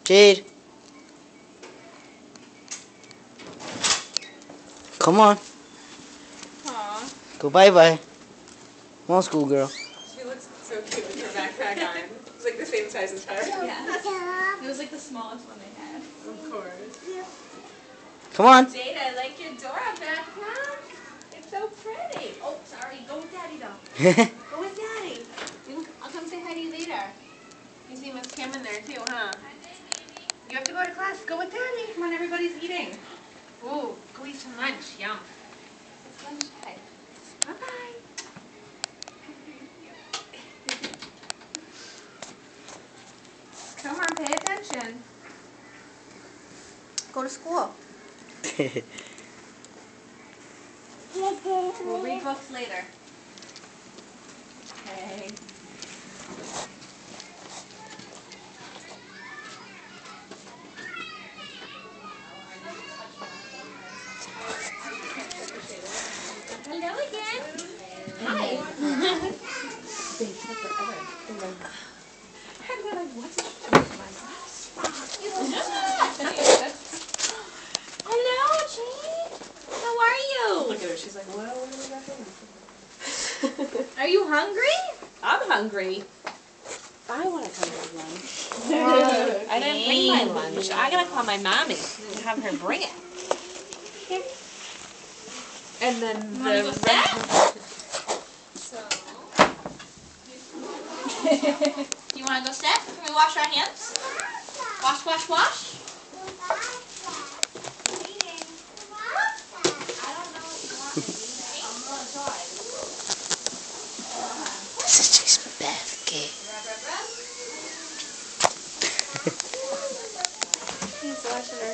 Jade. Come on. Aww. Go bye-bye. Come on, schoolgirl. She looks so cute with her backpack on. It's like the same size as her. Yeah. It was like the smallest one they had. Of course. Come on. Jade, I like your Dora backpack. It's so pretty. Oh, sorry. Go with Daddy, though. Go with Daddy. I'll come say hi to you later. You see Miss Kim in there too, huh? You have to go to class. Go with Daddy. Come on, everybody's eating. Ooh, go eat some lunch. Yum. It's lunch time. Bye-bye. Come on, pay attention. Go to school. We'll read books later. Okay. Hello again. Hi. Hello, Jade. How are you? Look at her. She's like, what do we got here? Are you hungry? I'm hungry. I want to come with lunch. I didn't bring my lunch. I gotta call my mommy and have her bring it. Here. And then You wanna go sit? You wanna go sit? Can we wash our hands? Wash, wash, wash. This is just Beth, okay? He's washing her